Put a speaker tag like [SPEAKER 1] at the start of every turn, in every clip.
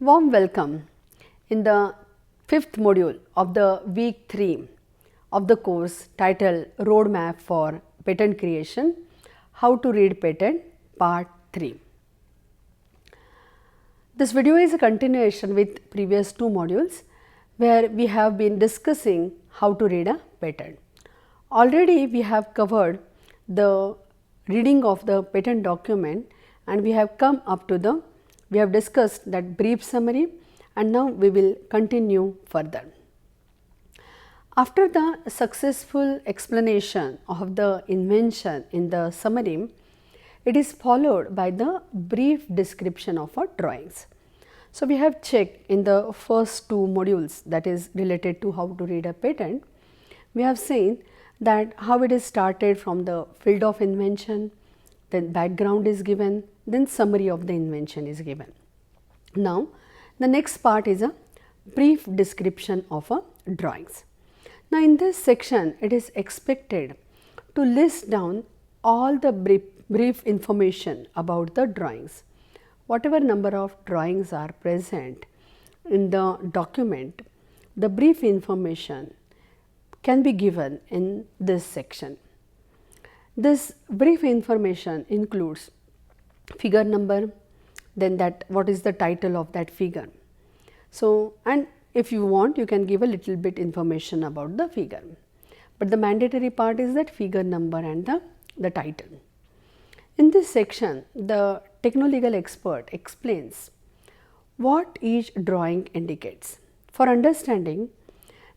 [SPEAKER 1] Warm welcome in the fifth module of the week 3 of the course titled Roadmap for Patent Creation, How to Read Patent Part 3. This video is a continuation with previous two modules where we have been discussing how to read a patent. Already we have covered the reading of the patent document and we have come up to we have discussed that brief summary and now we will continue further. After the successful explanation of the invention in the summary, it is followed by the brief description of our drawings. So, we have checked in the first two modules, that is related to how to read a patent. We have seen that how it is started from the field of invention, then background is given, then summary of the invention is given. Now, the next part is a brief description of a drawings. Now, in this section it is expected to list down all the brief information about the drawings. Whatever number of drawings are present in the document, the brief information can be given in this section. This brief information includes figure number, then that what is the title of that figure. So, and if you want you can give a little bit information about the figure, but the mandatory part is that figure number and the title. In this section the techno-legal expert explains what each drawing indicates. For understanding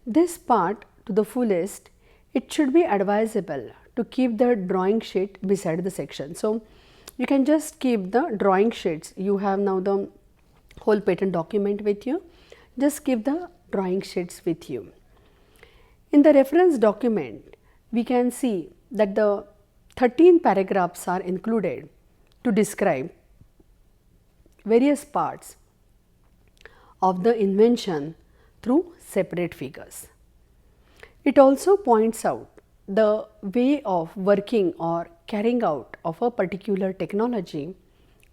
[SPEAKER 1] this part to the fullest, it should be advisable to keep the drawing sheet beside the section. So, you can just keep the drawing sheets. You have now the whole patent document with you, just keep the drawing sheets with you. In the reference document, we can see that the 13 paragraphs are included to describe various parts of the invention through separate figures. It also points out the way of working or carrying out of a particular technology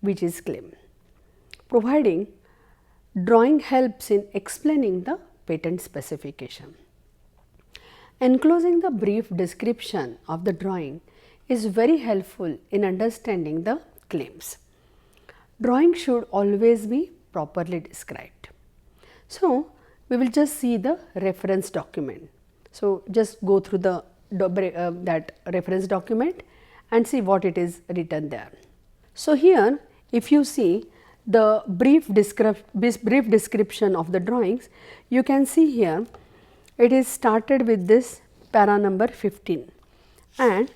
[SPEAKER 1] which is claimed. Providing drawing helps in explaining the patent specification. Enclosing the brief description of the drawing is very helpful in understanding the claims. Drawing should always be properly described. So, we will just see the reference document. So, just go through that reference document and see what it is written there. So, here if you see the brief description of the drawings, you can see here it is started with this para number 15 and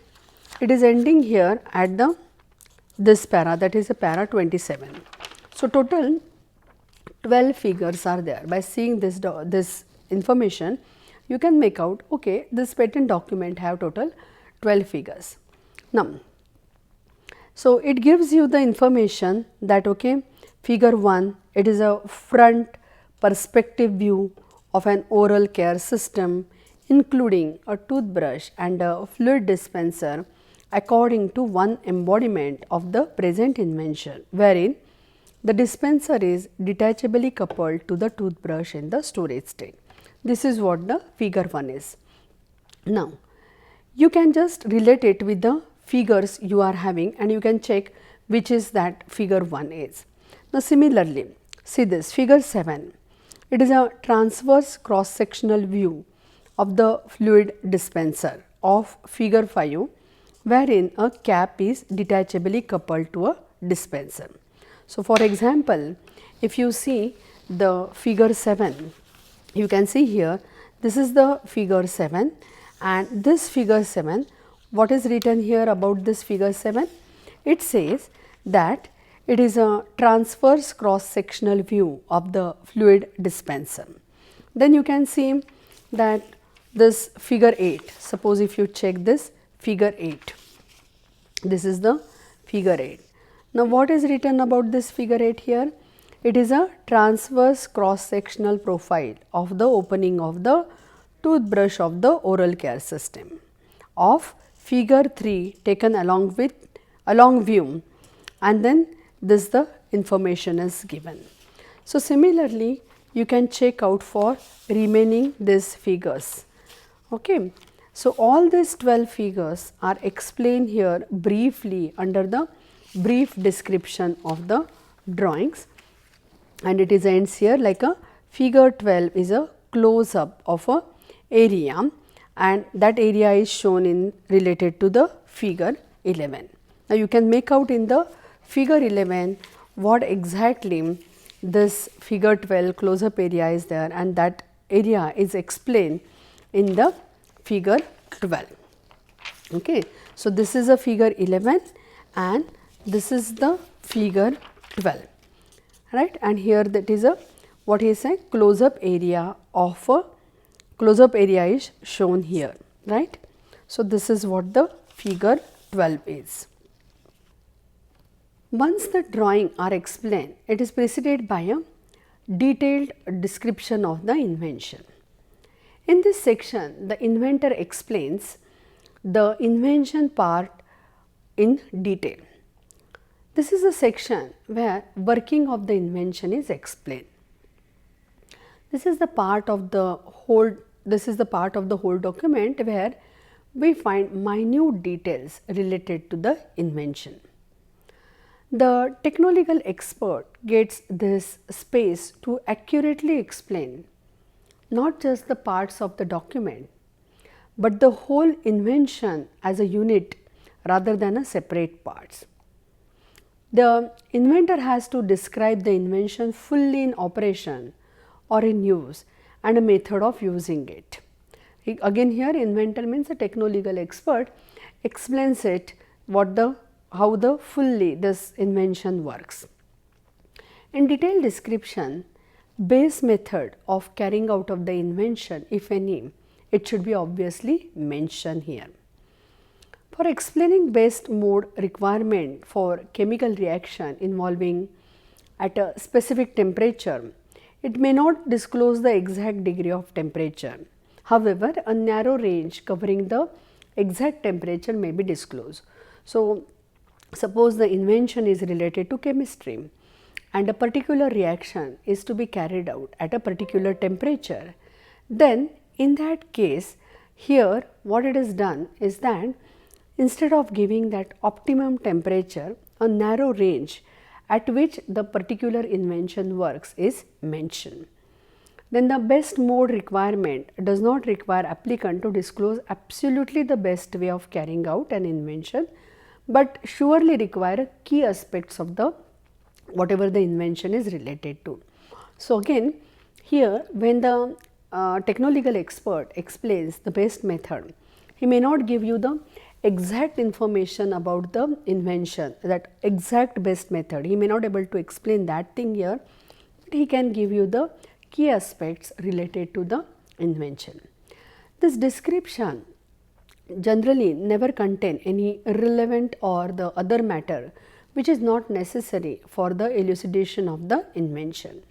[SPEAKER 1] it is ending here at this para, that is a para 27. So, total 12 figures are there. By seeing this information, you can make out, okay, this patent document have total 12 figures. Now, so it gives you the information that, okay, figure 1, it is a front perspective view of an oral care system including a toothbrush and a fluid dispenser according to one embodiment of the present invention, wherein the dispenser is detachably coupled to the toothbrush in the storage state. This is what the figure 1 is. Now, you can just relate it with the figures you are having and you can check which is that figure 1 is. Now, similarly, see this figure 7, it is a transverse cross sectional view of the fluid dispenser of figure 5, wherein a cap is detachably coupled to a dispenser. So, for example, if you see the figure 7, you can see here this is the figure 7 and this figure 7, what is written here about this figure 7? It says that it is a transverse cross sectional view of the fluid dispenser. Then you can see that this figure 8, suppose if you check this figure 8, this is the figure 8. Now, what is written about this figure 8 here? It is a transverse cross sectional profile of the opening of the toothbrush of the oral care system of figure 3 taken along view, and then this the information is given. So, similarly you can check out for remaining these figures. Okay. So, all these 12 figures are explained here briefly under the brief description of the drawings, and it is ends here like a figure 12 is a close up of a area, and that area is shown in related to the figure 11. Now, you can make out in the figure 11 what exactly this figure 12 close up area is there, and that area is explained in the figure 12. Okay. So, this is a figure 11 and this is the figure 12, right, and here that is a what is a close up area of a close up area is shown here, right. So, this is what the figure 12 is. Once the drawing are explained, it is preceded by a detailed description of the invention. In this section, the inventor explains the invention part in detail. This is a section where working of the invention is explained. This is the part of the whole document where we find minute details related to the invention. The technological expert gets this space to accurately explain not just the parts of the document, but the whole invention as a unit rather than a separate parts. The inventor has to describe the invention fully in operation or in use and a method of using it. Again here inventor means a techno-legal expert explains it how the fully this invention works. In detailed description, base method of carrying out of the invention, if any, it should be obviously mentioned here. For explaining best mode requirement for chemical reaction involving at a specific temperature, it may not disclose the exact degree of temperature. However, a narrow range covering the exact temperature may be disclosed. So, suppose the invention is related to chemistry and a particular reaction is to be carried out at a particular temperature, then in that case here what it is done is that instead of giving that optimum temperature, a narrow range at which the particular invention works is mentioned. Then the best mode requirement does not require applicant to disclose absolutely the best way of carrying out an invention, but surely require key aspects of the whatever the invention is related to. So, again here when the techno-legal expert explains the best method, he may not give you the exact information about the invention, that exact best method, he may not able to explain that thing here, but he can give you the key aspects related to the invention. This description generally never contain any irrelevant or the other matter which is not necessary for the elucidation of the invention.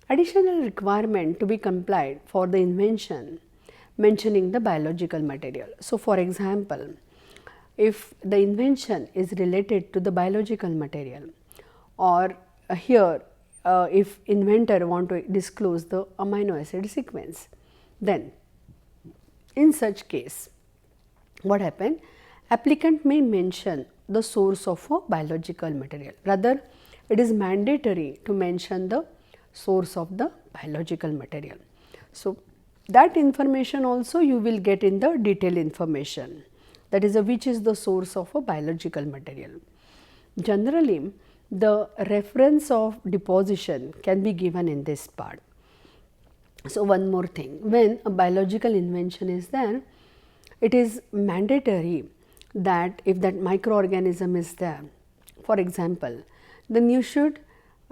[SPEAKER 1] Additional requirement to be complied for the invention mentioning the biological material. So, for example, if the invention is related to the biological material, or here if inventor want to disclose the amino acid sequence, then in such case what happen, applicant may mention the source of a biological material, rather it is mandatory to mention the source of the biological material. So, that information also you will get in the detailed information, that is which is the source of a biological material. Generally the reference of deposition can be given in this part. So, one more thing, when a biological invention is there, it is mandatory that if that microorganism is there, for example, then you should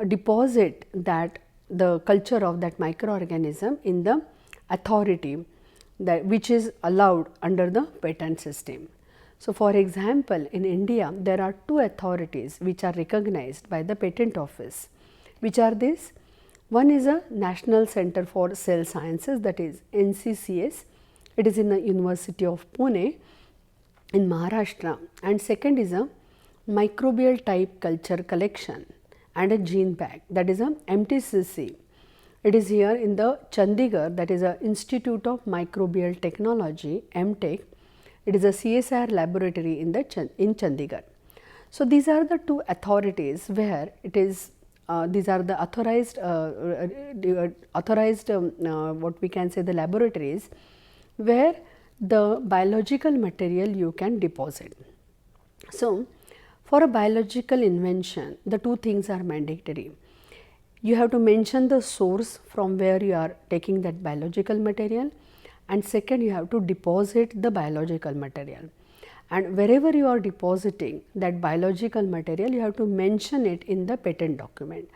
[SPEAKER 1] deposit that the culture of that microorganism in the authority that which is allowed under the patent system. So, for example, in India there are two authorities which are recognized by the patent office. Which are these? One is a National Center for Cell Sciences, that is NCCS, it is in the University of Pune in Maharashtra, and second is a microbial type culture collection, and a gene bank, that is a MTCC. It is here in the Chandigarh, that is a Institute of Microbial Technology, MTech. It is a CSIR laboratory in Chandigarh. So these are the two authorities where it is these are the authorized what we can say the laboratories where the biological material you can deposit. So for a biological invention, the two things are mandatory. You have to mention the source from where you are taking that biological material, and second, you have to deposit the biological material. And wherever you are depositing that biological material, you have to mention it in the patent document.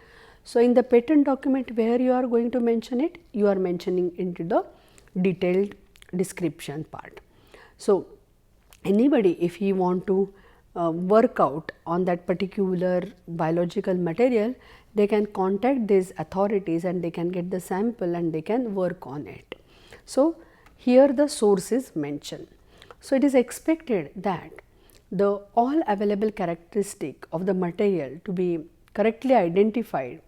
[SPEAKER 1] So in the patent document where you are going to mention it, you are mentioning into the detailed description part. So anybody, if he want to work out on that particular biological material, they can contact these authorities and they can get the sample and they can work on it. So here the source is mentioned. So it is expected that the all available characteristic of the material to be correctly identified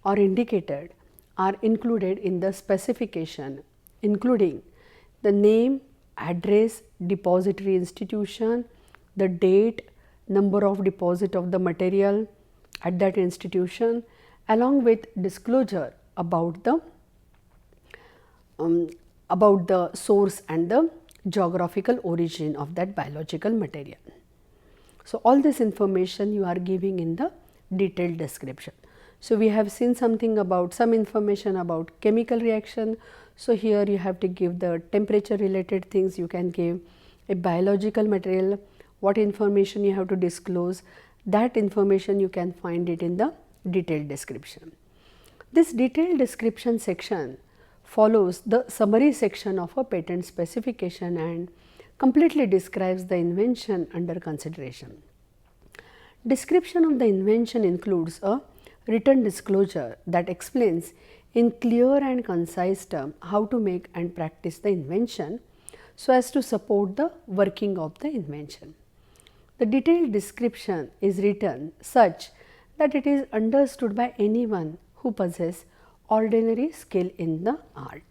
[SPEAKER 1] or indicated are included in the specification, including the name, address, depository institution, the date, number of deposit of the material at that institution, along with disclosure about the source and the geographical origin of that biological material. So all this information you are giving in the detailed description. So we have seen something about some information about chemical reaction. So here you have to give the temperature related things, you can give a biological material, what information you have to disclose, that information you can find it in the detailed description. This detailed description section follows the summary section of a patent specification and completely describes the invention under consideration. Description of the invention includes a written disclosure that explains in clear and concise terms how to make and practice the invention so as to support the working of the invention. The detailed description is written such that it is understood by anyone who possesses ordinary skill in the art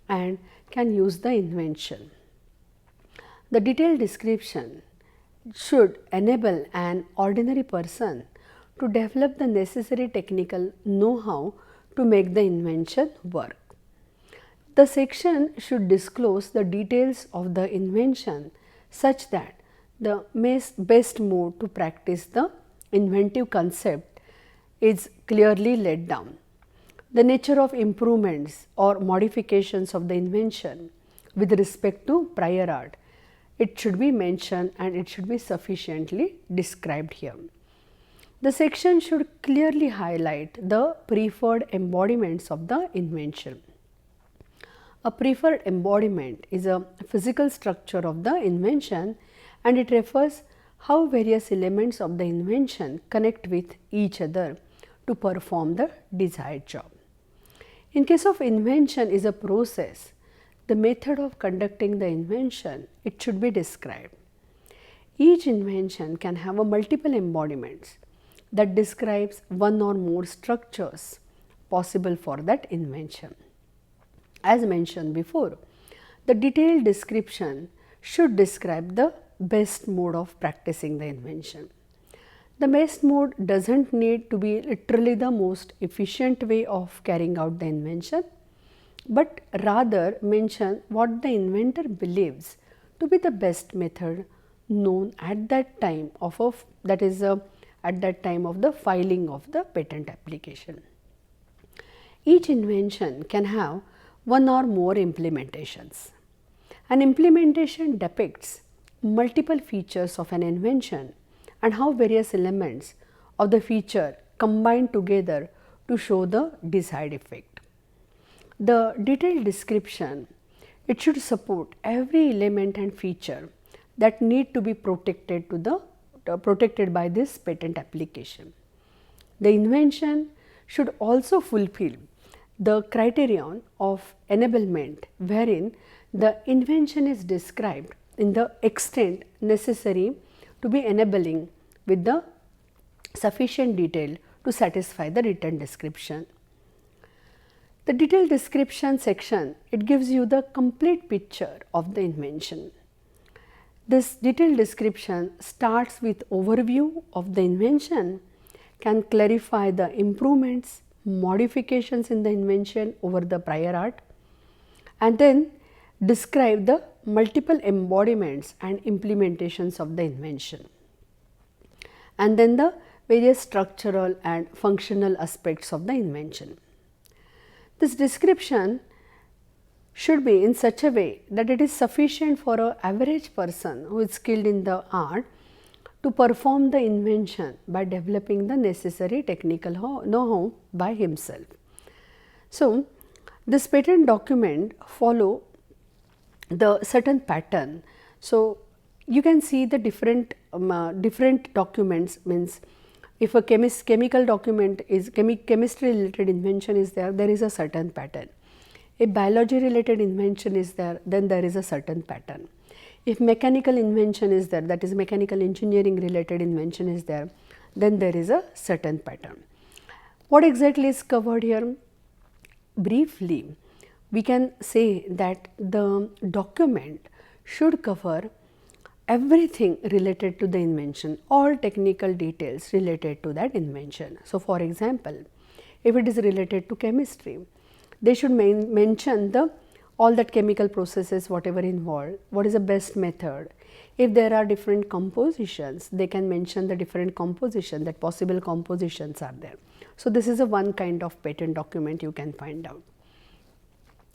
[SPEAKER 1] and can use the invention. The detailed description should enable an ordinary person to develop the necessary technical know-how to make the invention work. The section should disclose the details of the invention such that the best mode to practice the inventive concept is clearly laid down. The nature of improvements or modifications of the invention with respect to prior art, it should be mentioned and it should be sufficiently described here. The section should clearly highlight the preferred embodiments of the invention. A preferred embodiment is a physical structure of the invention and it refers how various elements of the invention connect with each other to perform the desired job. In case of invention is a process, the method of conducting the invention, it should be described. Each invention can have a multiple embodiments that describes one or more structures possible for that invention. As mentioned before, the detailed description should describe the best mode of practicing the invention. The best mode does not need to be literally the most efficient way of carrying out the invention, but rather mention what the inventor believes to be the best method known at that time of at that time of the filing of the patent application. Each invention can have one or more implementations. An implementation depicts multiple features of an invention and how various elements of the feature combine together to show the desired effect. The detailed description, it should support every element and feature that need to be protected by this patent application. The invention should also fulfill the criterion of enablement wherein the invention is described in the extent necessary to be enabling with the sufficient detail to satisfy the written description. The detailed description section, it gives you the complete picture of the invention. This detailed description starts with overview of the invention, can clarify the improvements, modifications in the invention over the prior art, and then describe the multiple embodiments and implementations of the invention, and then the various structural and functional aspects of the invention. This description should be in such a way that it is sufficient for an average person who is skilled in the art to perform the invention by developing the necessary technical know-how by himself. So, this patent document follow the certain pattern. So, you can see the different documents, means if a chemical document is chemistry related invention is there, there is a certain pattern. If biology related invention is there, then there is a certain pattern. If mechanical invention is there, that is mechanical engineering related invention is there, then there is a certain pattern. What exactly is covered here? Briefly, we can say that the document should cover everything related to the invention, all technical details related to that invention. So, for example, if it is related to chemistry, they should mention all that chemical processes whatever involved, what is the best method. If there are different compositions, they can mention the different composition, that possible compositions are there. So, this is a one kind of patent document you can find out.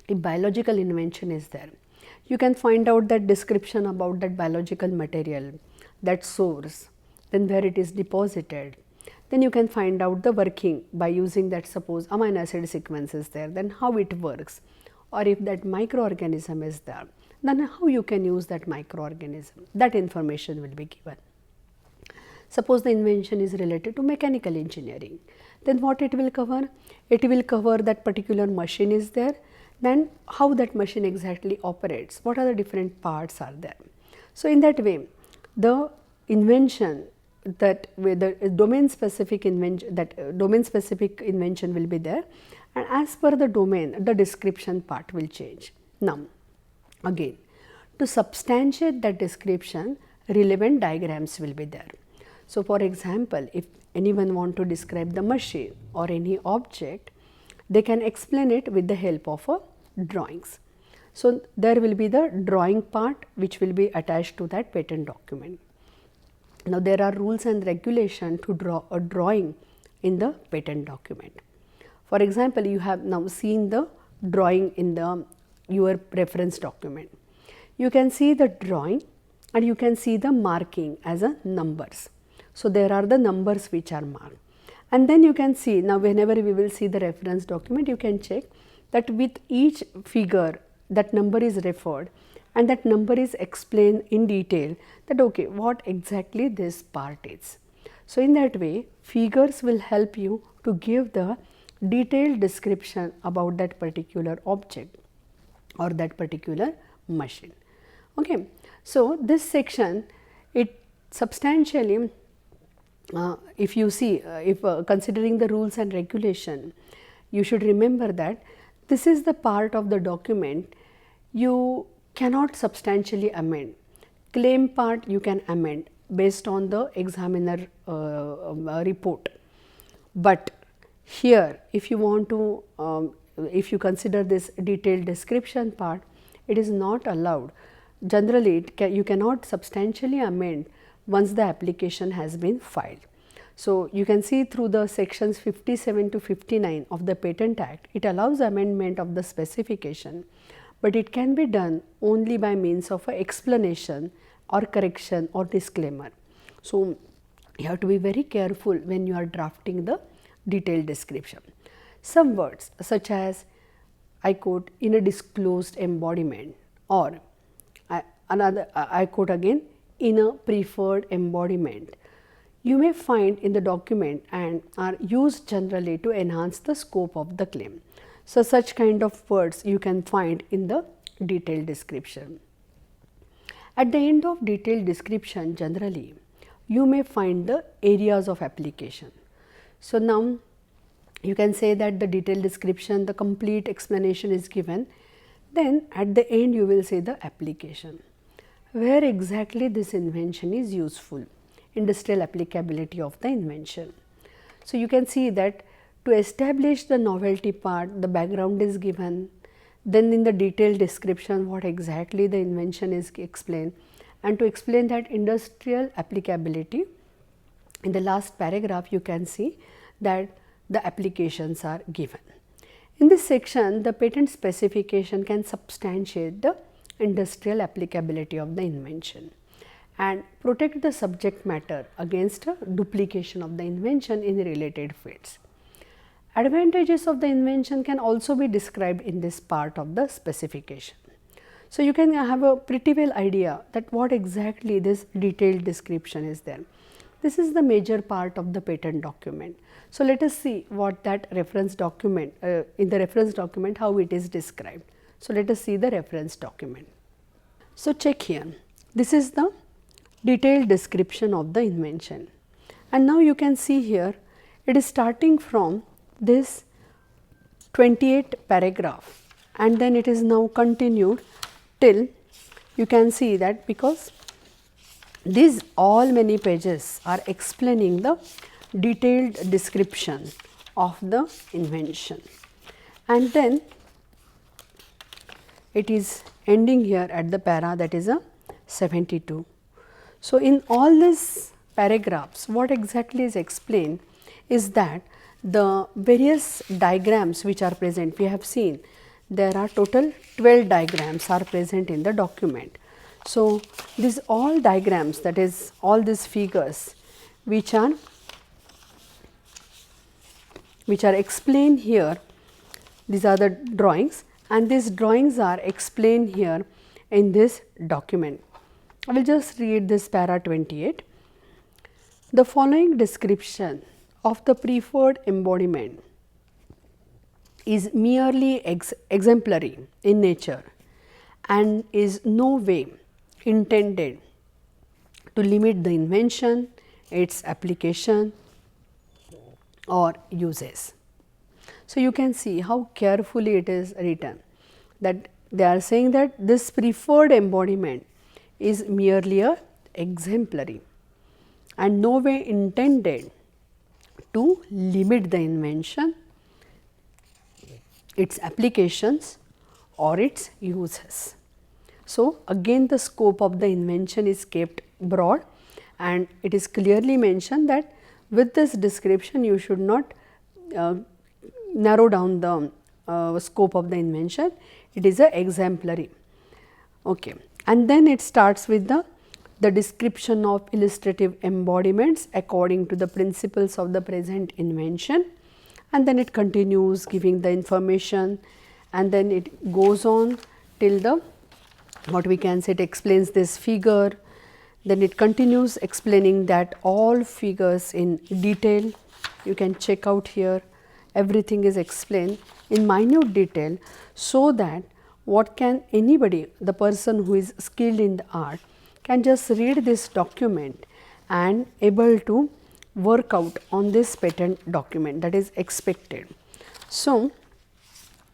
[SPEAKER 1] If biological invention is there, you can find out that description about that biological material, that source, then where it is deposited. Then you can find out the working by using that, suppose amino acid sequence is there, then how it works, or if that microorganism is there, then how you can use that microorganism, that information will be given. Suppose the invention is related to mechanical engineering, then what it will cover? It will cover that particular machine is there, then how that machine exactly operates, what are the different parts are there. So, in that way the invention, that with the domain specific invention, that domain specific invention will be there, and as per the domain the description part will change. Now, again to substantiate that description, relevant diagrams will be there. So, for example, if anyone want to describe the machine or any object, they can explain it with the help of drawings. So, there will be the drawing part which will be attached to that patent document. Now, there are rules and regulations to draw a drawing in the patent document. For example, you have now seen the drawing in your reference document. You can see the drawing and you can see the marking as a numbers. So, there are the numbers which are marked. And then you can see, now whenever we will see the reference document, you can check that with each figure that number is referred and that number is explained in detail, that okay, what exactly this part is. So, in that way figures will help you to give the detailed description about that particular object or that particular machine. Okay. So, this section, it substantially if you see, considering the rules and regulation, you should remember that this is the part of the document you cannot substantially amend. Claim part you can amend based on the examiner report, but here if you want to if you consider this detailed description part, it is not allowed. Generally you cannot substantially amend once the application has been filed. So, you can see through the sections 57 to 59 of the Patent Act, it allows amendment of the specification, but it can be done only by means of an explanation or correction or disclaimer. So, you have to be very careful when you are drafting the detailed description. Some words such as, I quote, in a disclosed embodiment, or I quote again, in a preferred embodiment, you may find in the document and are used generally to enhance the scope of the claim. So, such kind of words you can find in the detailed description. At the end of detailed description, generally you may find the areas of application. So now you can say that the detailed description, the complete explanation is given. Then at the end you will say the application, where exactly this invention is useful, industrial applicability of the invention. So you can see that to establish the novelty part, the background is given, then in the detailed description what exactly the invention is explained, and to explain that industrial applicability, in the last paragraph you can see that the applications are given. In this section, the patent specification can substantiate the industrial applicability of the invention and protect the subject matter against a duplication of the invention in related fields. Advantages of the invention can also be described in this part of the specification. So you can have a pretty well idea that what exactly this detailed description is there. This is the major part of the patent document. So let us see what that reference document, in the reference document how it is described. So let us see the reference document. So check here, this is the detailed description of the invention, and now you can see here it is starting from this 28th paragraph, and then it is now continued till you can see that, because these all many pages are explaining the detailed description of the invention, and then it is ending here at the para, that is a 72. So in all these paragraphs what exactly is explained is that the various diagrams which are present, we have seen there are total 12 diagrams are present in the document. So these all diagrams, that is all these figures which are explained here, these are the drawings, and these drawings are explained here in this document. I will just read this para 28. The following description of the preferred embodiment is merely exemplary in nature and is no way intended to limit the invention, its application or uses. So you can see how carefully it is written, that they are saying that this preferred embodiment is merely a exemplary and no way intended to limit the invention, its applications or its uses. So again the scope of the invention is kept broad, and it is clearly mentioned that with this description you should not narrow down the scope of the invention, it is a exemplary. Okay. And then it starts with the description of illustrative embodiments according to the principles of the present invention, and then it continues giving the information, and then it goes on till the, what we can say, it explains this figure, then it continues explaining that all figures in detail. You can check out here, everything is explained in minute detail, so that what can anybody, the person who is skilled in the art, can just read this document and able to work out on this patent document that is expected. So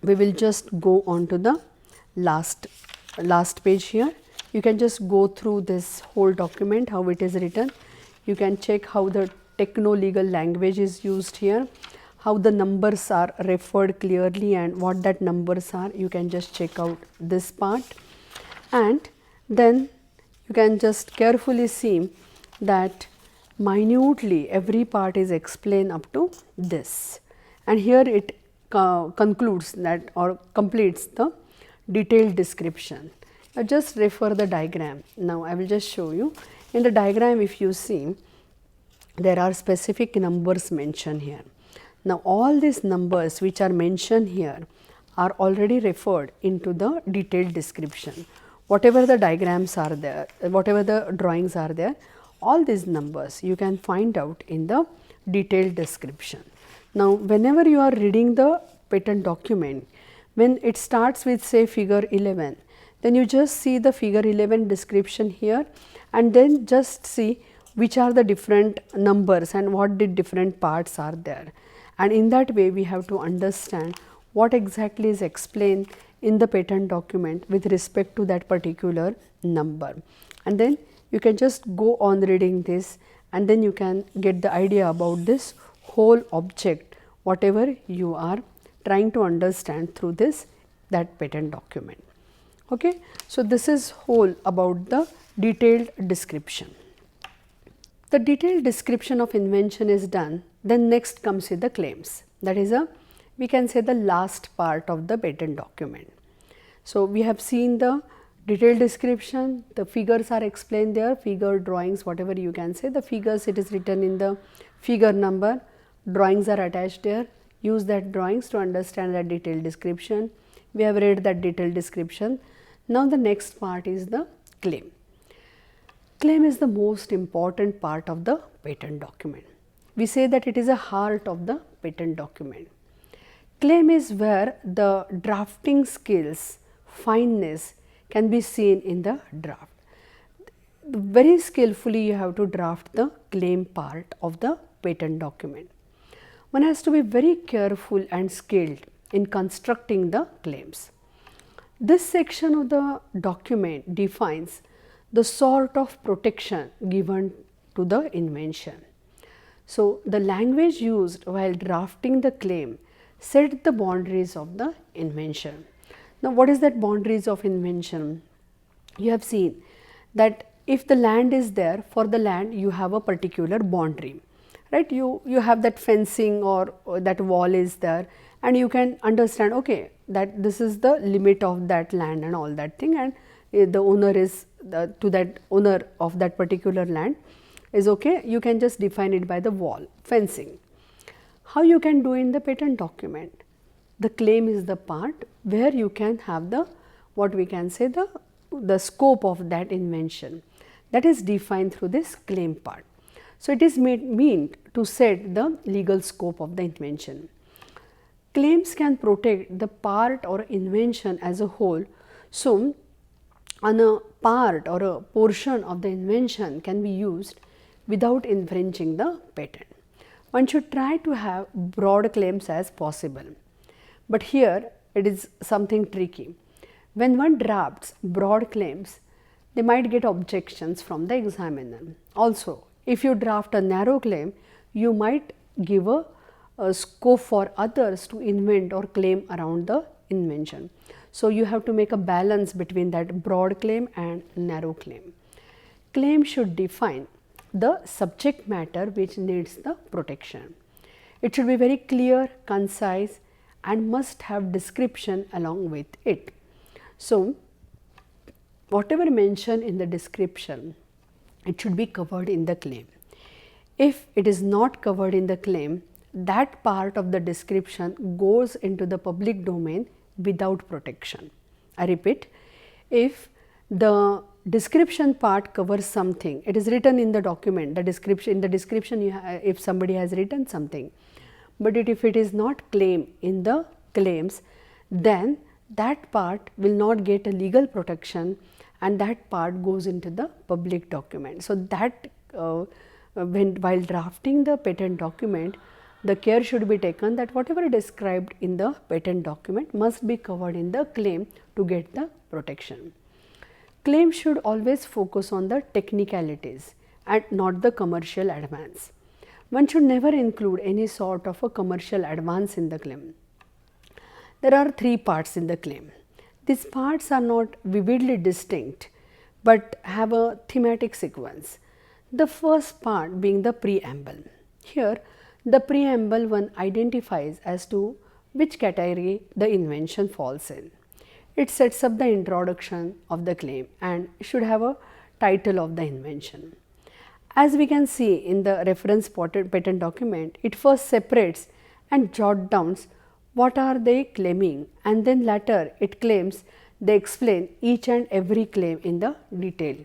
[SPEAKER 1] we will just go on to the last page here. You can just go through this whole document, how it is written. You can check how the techno-legal language is used here, how the numbers are referred clearly and what that numbers are. You can just check out this part, and then you can just carefully see that minutely every part is explained up to this, and here it concludes that or completes the detailed description. Now just refer the diagram. Now I will just show you. In the diagram, if you see, there are specific numbers mentioned here. Now all these numbers which are mentioned here are already referred into the detailed description. Whatever the diagrams are there, whatever the drawings are there, all these numbers you can find out in the detailed description. Now whenever you are reading the patent document, when it starts with say figure 11, then you just see the figure 11 description here, and then just see which are the different numbers and what the different parts are there. And in that way we have to understand what exactly is explained in the patent document with respect to that particular number. And then you can just go on reading this, and then you can get the idea about this whole object, whatever you are trying to understand through this that patent document. Okay. So, this is whole about the detailed description. The detailed description of invention is done, then next comes with the claims. That is we can say the last part of the patent document. So, we have seen the detailed description, the figures are explained there, figure drawings, whatever you can say, the figures, it is written in the figure number, drawings are attached there, use that drawings to understand that detailed description. We have read that detailed description. Now, the next part is the claim. Claim is the most important part of the patent document. We say that it is a heart of the patent document. Claim is where the drafting skills, fineness can be seen in the draft. Very skillfully you have to draft the claim part of the patent document. One has to be very careful and skilled in constructing the claims. This section of the document defines the sort of protection given to the invention. So, the language used while drafting the claim set the boundaries of the invention. Now, what is that boundaries of invention? You have seen that if the land is there, for the land you have a particular boundary, right? You have that fencing or that wall is there, and you can understand, okay, that this is the limit of that land and all that thing, and the owner is to that owner of that particular land is okay, you can just define it by the wall, fencing. How you can do in the patent document? The claim is the part where you can have the, what we can say, the scope of that invention, that is defined through this claim part. So, it is meant to set the legal scope of the invention. Claims can protect the part or invention as a whole. So, on a part or a portion of the invention can be used without infringing the patent. One should try to have broad claims as possible, but here it is something tricky. When one drafts broad claims, they might get objections from the examiner. Also, if you draft a narrow claim, you might give a scope for others to invent or claim around the invention. So, you have to make a balance between that broad claim and narrow claim. Claim should define the subject matter which needs the protection. It should be very clear, concise, and must have description along with it. So, whatever mentioned in the description, it should be covered in the claim. If it is not covered in the claim, that part of the description goes into the public domain without protection. I repeat, if the description part covers something, it is written in the document, the description, in the description if somebody has written something, but if it is not claimed in the claims, then that part will not get a legal protection and that part goes into the public document. So, that while drafting the patent document, the care should be taken that whatever described in the patent document must be covered in the claim to get the protection. Claim should always focus on the technicalities and not the commercial advance. One should never include any sort of a commercial advance in the claim. There are three parts in the claim. These parts are not vividly distinct, but have a thematic sequence. The first part being the preamble. Here, the preamble one identifies as to which category the invention falls in. It sets up the introduction of the claim and should have a title of the invention. As we can see in the reference patent document, it first separates and jots down what are they claiming, and then later it claims they explain each and every claim in the detail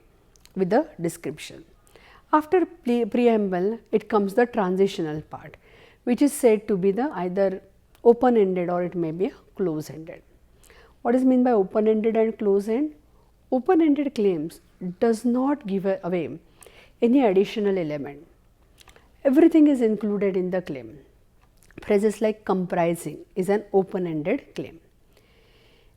[SPEAKER 1] with the description. After preamble, it comes the transitional part, which is said to be the either open ended or it may be close ended. What is meant by open ended and close end? Open ended claims does not give away any additional element. Everything is included in the claim. Phrases like comprising is an open-ended claim.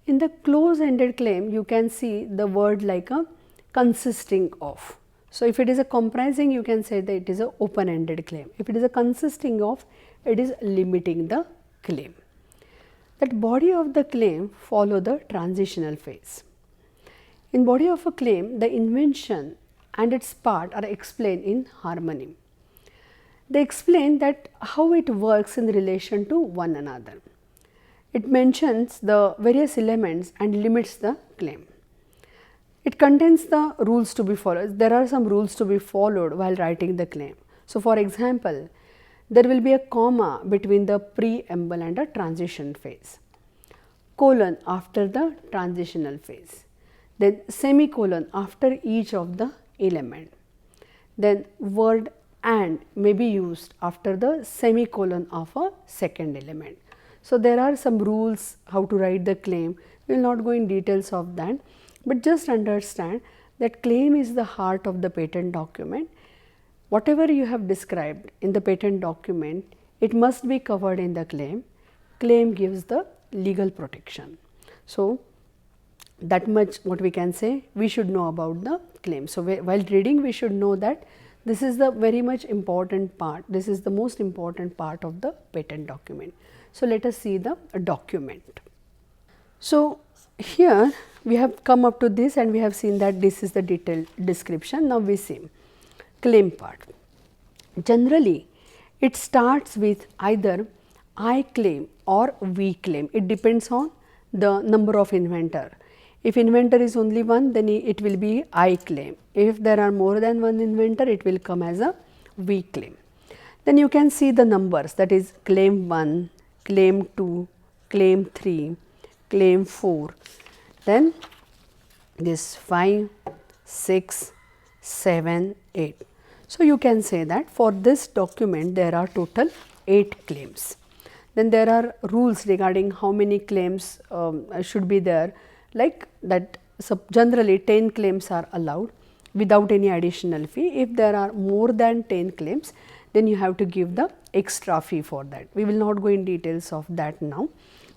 [SPEAKER 1] In the close-ended claim, you can see the word like a consisting of. So, if it is a comprising, you can say that it is an open-ended claim. If it is a consisting of, it is limiting the claim. That body of the claim follow the transitional phase. In body of a claim, the invention and its part are explained in harmony. They explain that how it works in relation to one another. It mentions the various elements and limits the claim. It contains the rules to be followed. There are some rules to be followed while writing the claim. So, for example, there will be a comma between the preamble and a transition phase, colon after the transitional phase, then semicolon after each of the element, then word and may be used after the semicolon of a second element. So, there are some rules how to write the claim. We will not go in details of that, but just understand that claim is the heart of the patent document. Whatever you have described in the patent document, it must be covered in the claim. Claim gives the legal protection. So, that much what we can say we should know about the claim. So, while reading we should know that this is the very much important part, this is the most important part of the patent document. So, let us see the document. So, here we have come up to this and we have seen that this is the detailed description. Now, we see claim part. Generally, it starts with either I claim or we claim. It depends on the number of inventor. If inventor is only one, then it will be I claim. If there are more than one inventor, it will come as a we claim. Then you can see the numbers, that is claim 1, claim 2, claim 3, claim 4, then this 5, 6, 7, 8. So, you can say that for this document there are total 8 claims. Then there are rules regarding how many claims should be there, like that. So, generally 10 claims are allowed without any additional fee. If there are more than 10 claims, then you have to give the extra fee for that. We will not go in details of that now,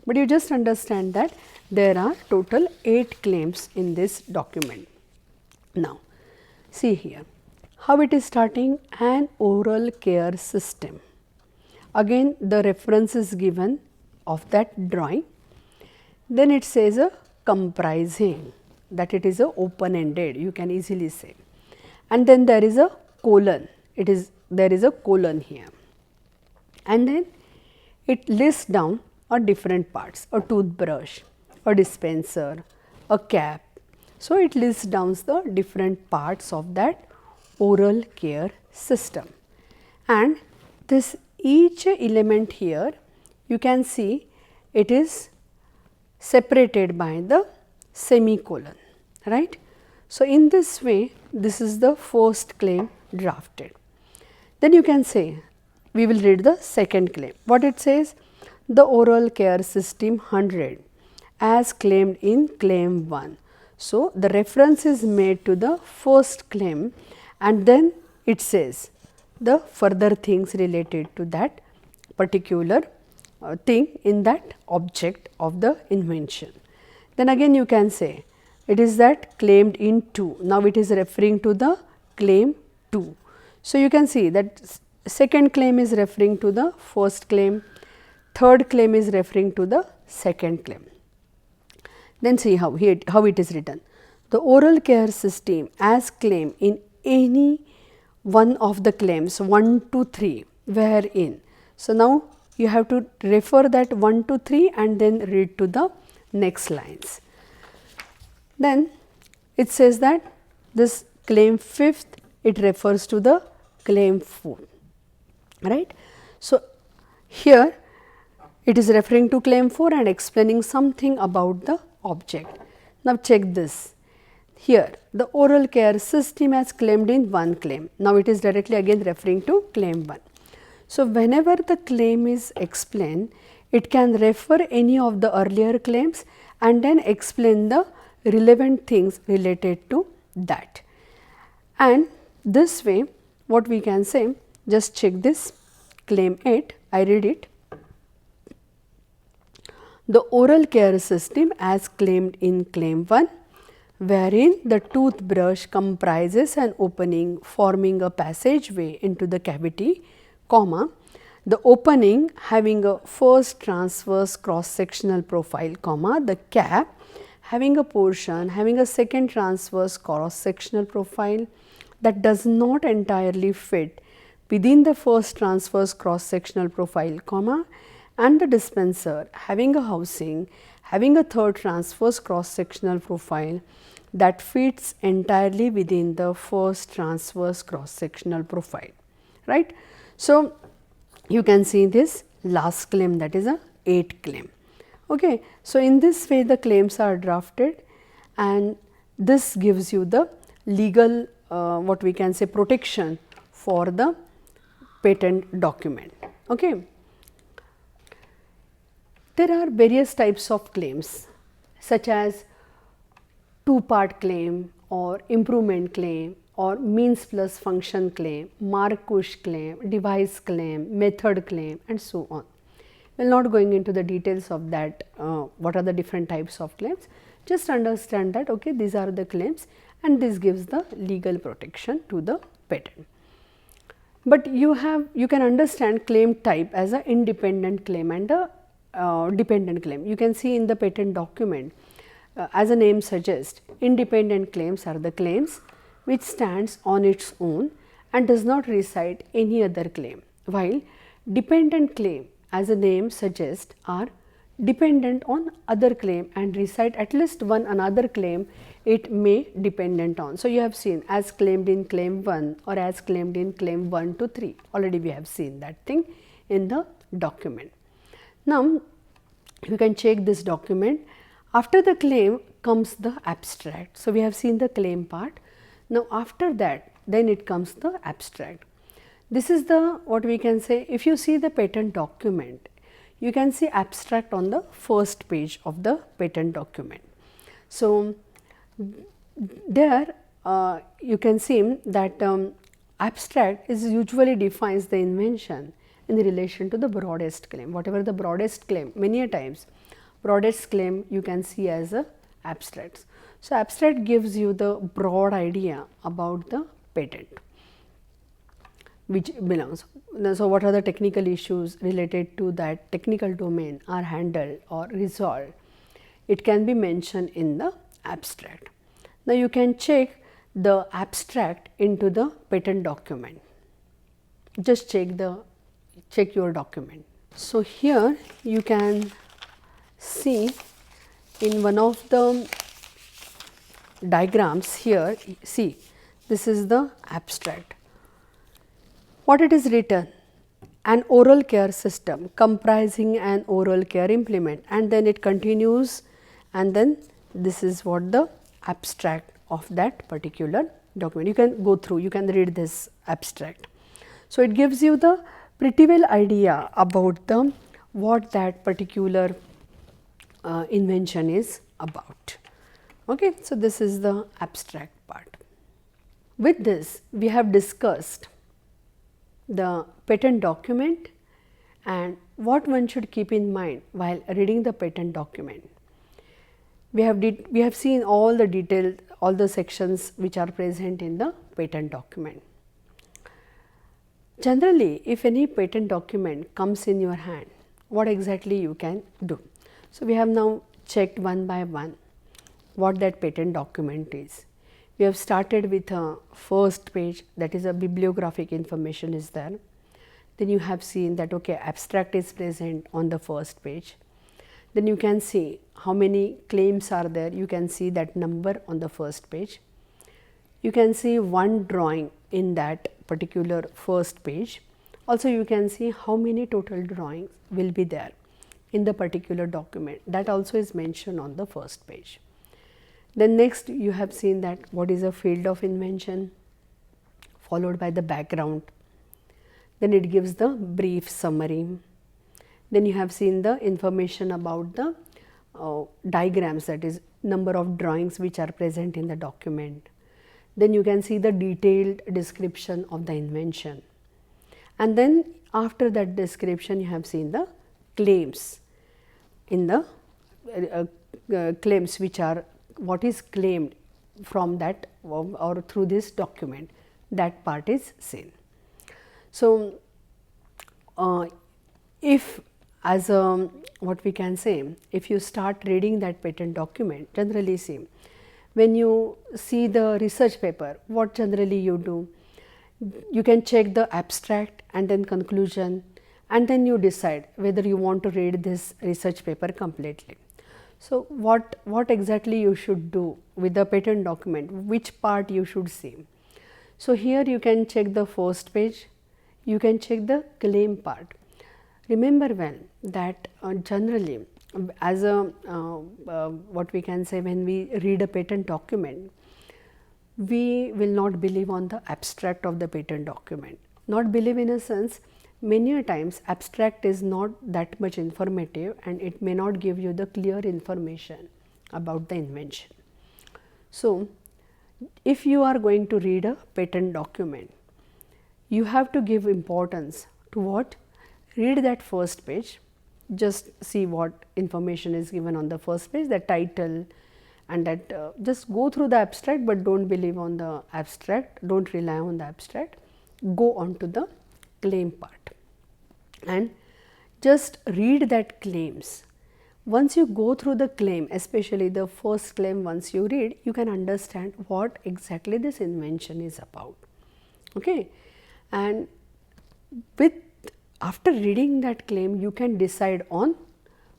[SPEAKER 1] but you just understand that there are total 8 claims in this document. Now, see here how it is starting: an oral care system. Again the reference is given of that drawing. Then it says a comprising, that it is a open ended, you can easily say, and then there is a colon, there is a colon here, and then it lists down different parts: a toothbrush, a dispenser, a cap. So, it lists down the different parts of that oral care system, and this each element here you can see it is separated by the semicolon, right. So, in this way this is the first claim drafted. Then you can say, we will read the second claim. What it says: the oral care system 100 as claimed in claim 1. So, the reference is made to the first claim, and then it says the further things related to that particular thing in that object of the invention. Then again you can say it is that claimed in 2. Now, it is referring to the claim 2. So, you can see that second claim is referring to the first claim, third claim is referring to the second claim. Then see how it is written: the oral care system as claimed in any one of the claims 1 to 3 wherein. So, now you have to refer that 1 to 3 and then read to the next lines. Then it says that this claim 5th, it refers to the claim 4, right. So, here it is referring to claim 4 and explaining something about the object. Now, check this. Here the oral care system as claimed in one claim. Now, it is directly again referring to claim 1. So, whenever the claim is explained, it can refer any of the earlier claims and then explain the relevant things related to that. And this way what we can say, just check this claim 8, I read it. The oral care system as claimed in claim 1, wherein the toothbrush comprises an opening forming a passageway into the cavity, comma, the opening having a first transverse cross sectional profile, comma, the cap having a portion having a second transverse cross sectional profile that does not entirely fit within the first transverse cross sectional profile, comma, and the dispenser having a housing having a third transverse cross sectional profile that fits entirely within the first transverse cross sectional profile, right. So, you can see this last claim, that is a 8 claim. Okay. So, in this way the claims are drafted, and this gives you the legal what we can say protection for the patent document. Okay. There are various types of claims such as two-part claim or improvement claim or means plus function claim, Marcus claim, device claim, method claim, and so on. We will not going into the details of that, what are the different types of claims, just understand that okay, these are the claims and this gives the legal protection to the patent. But you can understand claim type as an independent claim and a dependent claim. You can see in the patent document, as a name suggests, independent claims are the claims which stands on its own and does not recite any other claim, while dependent claim, as a name suggests, are dependent on other claim and recite at least one another claim it may dependent on. So, you have seen as claimed in claim 1 or as claimed in claim 1 to 3, already we have seen that thing in the document. Now, you can check this document. After the claim comes the abstract. So, we have seen the claim part. Now, after that then it comes the abstract. This is the what we can say, if you see the patent document, you can see abstract on the first page of the patent document. So, there you can see that abstract is usually defines the invention in relation to the broadest claim, whatever the broadest claim, many a times broadest claim you can see as a abstracts. So, abstract gives you the broad idea about the patent which belongs. So, what are the technical issues related to that technical domain are handled or resolved, it can be mentioned in the abstract. Now, you can check the abstract into the patent document, just check your document. So, here you can see in one of the diagrams here, see this is the abstract. What it is written? An oral care system comprising an oral care implement, and then it continues, and then this is what the abstract of that particular document. You can go through, you can read this abstract. So, it gives you the pretty well idea about the what that particular invention is about. Okay. So, this is the abstract part. With this we have discussed the patent document and what one should keep in mind while reading the patent document. We have seen all the details, all the sections which are present in the patent document. Generally, if any patent document comes in your hand, what exactly you can do? So, we have now checked one by one what that patent document is. We have started with a first page, that is a bibliographic information is there. Then you have seen that okay, abstract is present on the first page. Then you can see how many claims are there, you can see that number on the first page. You can see one drawing in that particular first page. Also you can see how many total drawings will be there in the particular document, that also is mentioned on the first page. Then next you have seen that what is a field of invention, followed by the background. Then it gives the brief summary. Then you have seen the information about the diagrams, that is number of drawings which are present in the document. then you can see the detailed description of the invention, and then after that description you have seen the claims in the claims, which are what is claimed from that or through this document, that part is seen. So, if as a what we can say, if you start reading that patent document, generally see, when you see the research paper, what generally you do, you can check the abstract and then conclusion, and then you decide whether you want to read this research paper completely. So, what exactly you should do with the patent document, which part you should see. So, here you can check the first page, you can check the claim part. Remember well that generally as a what we can say, when we read a patent document, we will not believe on the abstract of the patent document. Not believe in a sense, many a times abstract is not that much informative and it may not give you the clear information about the invention. So, if you are going to read a patent document, you have to give importance to what? Read that first page, just see what information is given on the first page, the title, and that just go through the abstract, but do not believe on the abstract, do not rely on the abstract, go on to the claim part and just read that claims. Once you go through the claim, especially the first claim, once you read, you can understand what exactly this invention is about. Okay? And with after reading that claim, you can decide on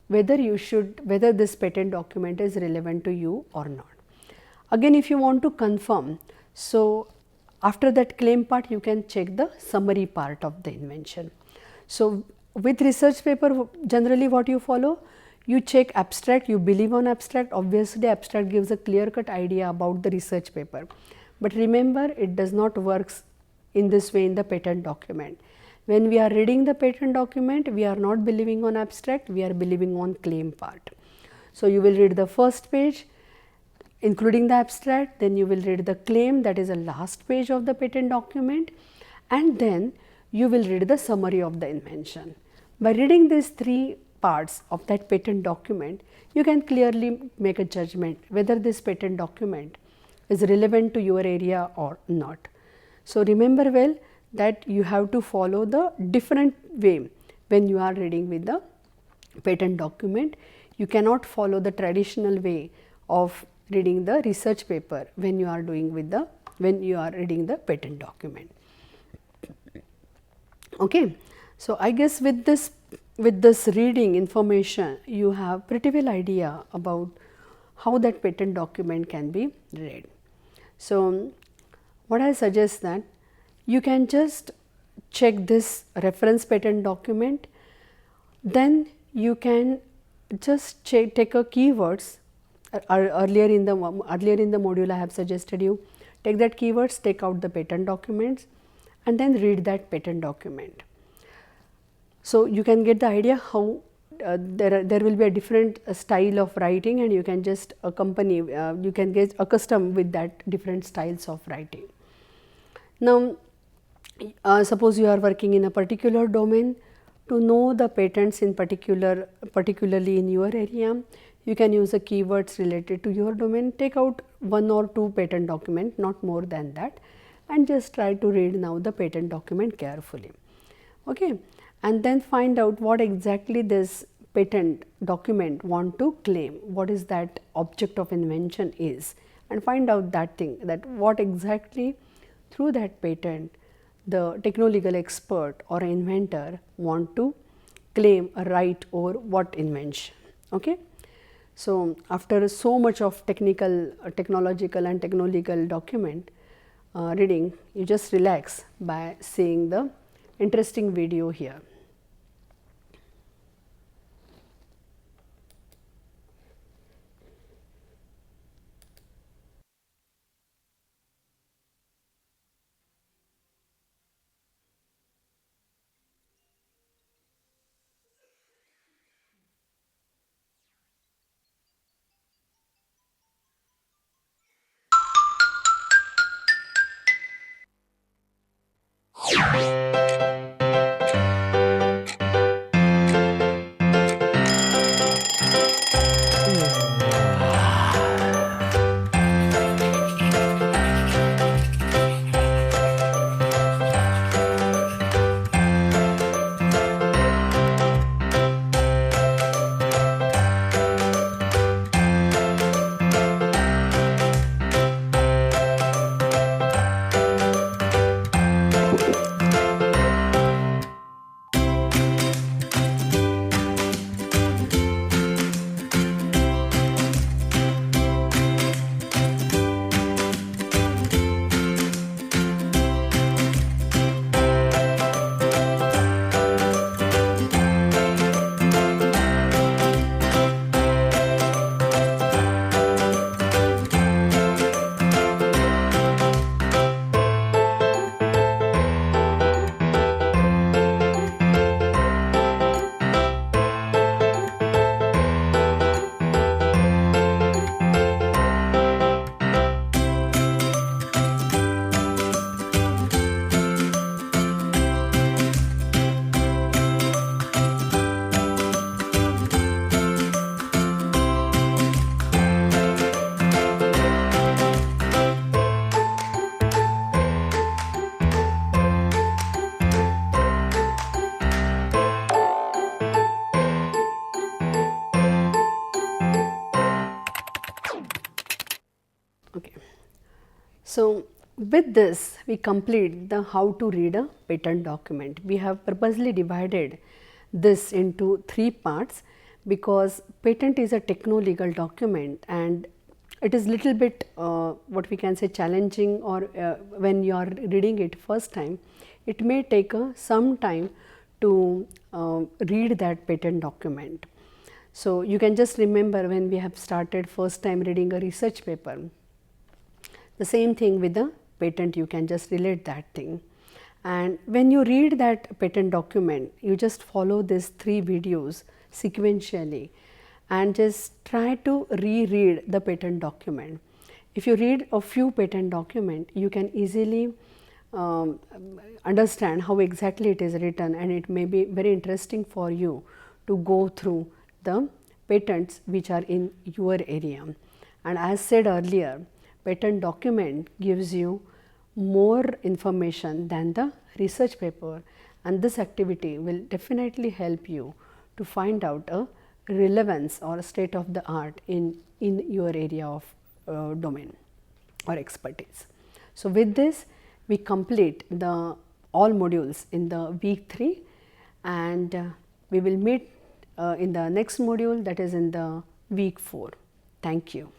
[SPEAKER 1] whether this patent document is relevant to you or not. Again, if you want to confirm, so after that claim part, you can check the summary part of the invention. So, with research paper, generally what you follow, you check abstract, you believe on abstract. Obviously, abstract gives a clear cut idea about the research paper, but remember, it does not works in this way in the patent document. When we are reading the patent document, we are not believing on abstract, we are believing on claim part. So, you will read the first page including the abstract, then you will read the claim, that is the last page of the patent document, and then you will read the summary of the invention. By reading these three parts of that patent document, you can clearly make a judgment whether this patent document is relevant to your area or not. So, remember well that you have to follow the different way when you are reading with the patent document. You cannot follow the traditional way of reading the research paper when you are reading the patent document. Okay. So, I guess with this reading information, you have pretty well idea about how that patent document can be read. So, what I suggest that you can just check this reference patent document, then you can just take a keywords. Earlier in the module I have suggested you take that keywords, take out the patent documents, and then read that patent document. So, you can get the idea how there will be a different style of writing, and you can just accompany, you can get accustomed with that different styles of writing. Now, suppose you are working in a particular domain, to know the patents in particularly in your area, you can use the keywords related to your domain, take out 1 or 2 patent document, not more than that, and just try to read now the patent document carefully. Okay. And then find out what exactly this patent document want to claim, what is that object of invention is, and find out that thing, that what exactly through that patent the techno-legal expert or inventor want to claim a right over what invention. Okay. So, after so much of technological and techno-legal document reading, you just relax by seeing the interesting video here. So, with this we complete the how to read a patent document. We have purposely divided this into 3 parts because patent is a techno-legal document and it is little bit what we can say challenging, or when you are reading it first time, it may take some time to read that patent document. So, you can just remember when we have started first time reading a research paper, the same thing with the patent, you can just relate that thing. And when you read that patent document, you just follow these 3 videos sequentially and just try to reread the patent document. If you read a few patent document, you can easily understand how exactly it is written, and it may be very interesting for you to go through the patents which are in your area. And as said earlier, patent document gives you more information than the research paper, and this activity will definitely help you to find out a relevance or a state of the art in your area of domain or expertise. So, with this we complete the all modules in the week 3, and we will meet in the next module, that is in the week 4. Thank you.